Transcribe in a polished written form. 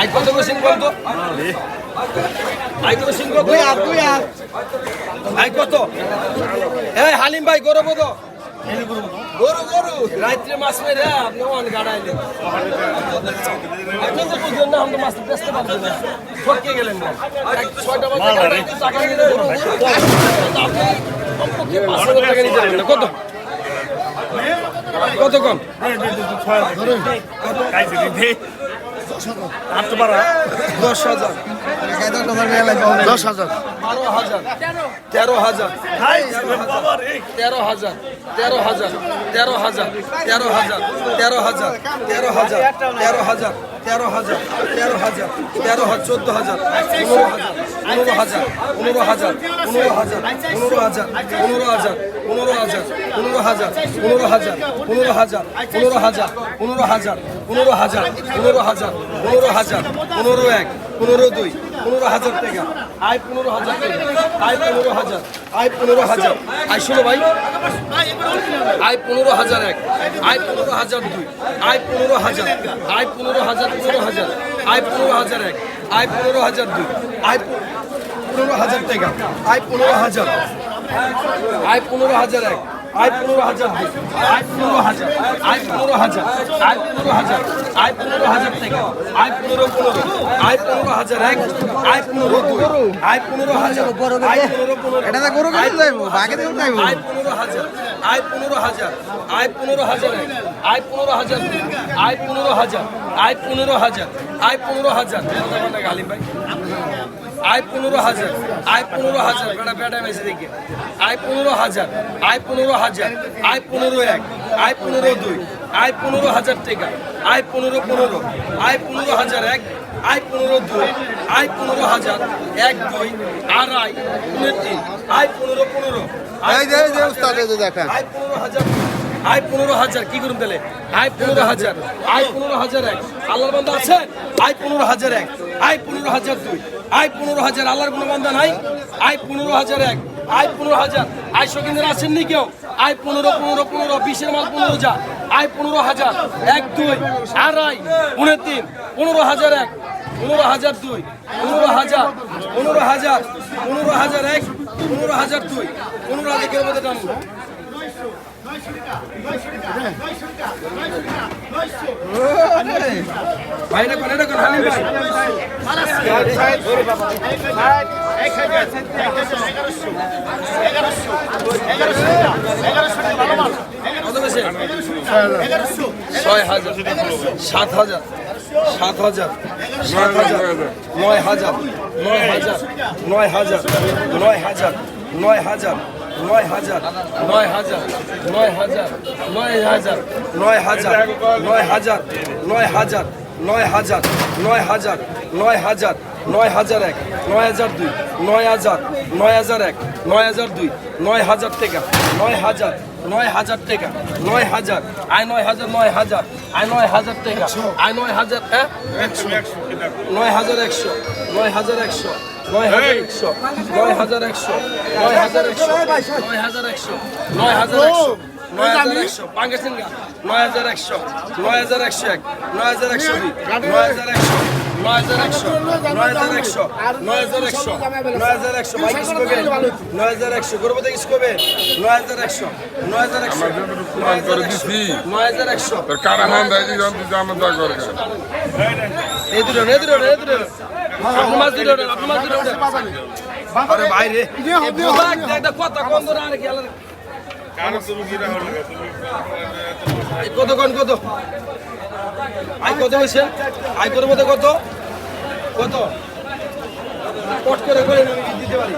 I কত বসেন কত আই কত সিং কত আই কত এই হালিম ভাই গরু কত গরু গরু রাত্রে মাছ মেরে আপনি অন গাড়াইলেন আপনি তো বুঝলেন না আমরা মাছ বেচতে পারবেন না ঠকে গেলেন না 6টা বাজে টাকা নিয়ে গরু আপনি 500 টাকা নিতে পারবেন না কত কত কম 10,000 12,000 13,000 13,000 13,000 13,000 13,000 13,000 13,000 13,000 13,000 13,000 14,000 15,000 15,000 15,000 15,000 15,000 15,000 15,000 15,000 15,000 15,000 15,000 15,000 15,000 15,000 15,000 15,2 15,000 টাকা আই 15,000 টাকা আই 15,000 আই 15,000 আই শুনো ভাই আই 15,000 এক আই 15,000 দুই আই 15,000 আই 15,000 15,000 আই 15,000 এক আই 15,000 দুই আই 15,000 টাকা আই 15,000 আই 15,000 এক আই 15,000 দুই আই 15,000 আই 15,000 আই 15,000 আই 15,000 টাকা আই 15,000 আই 15,000 এক আই 15,000 আই 15,000 আই 15,000 এটা তো গরু কাছে যাইবো বাগে দেব যাইবো আই 15,000 আই 15,000 আই 15,000 এক আই 15,000 আই 15,000 আই 15,000 আই 15,000 কথা বলে গালিম ভাই আই 15,000 আই 15,000 বেটা বেটা মেসে দেখে আই 15,000 আই 15,000 আই 15 এক আই 15 দুই আই 15,000 টাকা আই 15 আই 15,000 এক আই 15 দুই আই 15,000 এক দুই আড়াই 3 আই 15 এই যে উস্তাদ এই যে দেখেন আই 15,000 আই 15,000 কি করুন তাহলে আই 15,000 আই 15,000 এক আল্লাহর বান্দা আছে আই 15,000 এক আই 15,000 দুই আই 15,000 আল্লাহর কোনো বান্দা নাই আই 15,000 এক আই 15,000 আই শকিন্দ্র আছেন নি কেউ আই 15 20 মাল 15 যা আই 15,000 এক দুই আড়াই 3 15,000 এক 15,000 দুই 15,000 15,000 15,000 এক 15,000 দুই 15,000 কেউ মধ্যে টানুন ভাই না কোন এটা কোন হালিম ভাই কত বেশি 6,000 7,000 7,000 7,000 9,000 9,000 9,000 9,000 9,000 9,000 9,000 9,000 9,000 9,000 9,000 9,000 9,000 9,000 9,000 9,000 এক 9,000 দুই 9,000 9,000 এক 9,000 দুই 9,000 টাকা 9,000 9,000 টাকা 9,000 আই 9,000 9,000 আই 9,000 টাকা আই 9,000 হ্যাঁ 9,100 9,100 9,100 9,100 9,100 9,100 পাঙ্গাসিঙ্গা 9,100 9,100 এক 9,100 দুই 9,100 9,100 9,100 9,100 9,100 ভাই কিছু করবে 9,100 করবো তো কিছু করবে 9,100 9,100 9,100 কারাহান দেয় জানার দরকার এই দুটো আপনি মাছ দিলেন আপনি মাছ দিলেন আরে ভাই রে একটা কথা কম ধরে আর কি কত কোন কত আই কত হয়েছে আই করবো তো কত কত কট করে করে দিতে পারি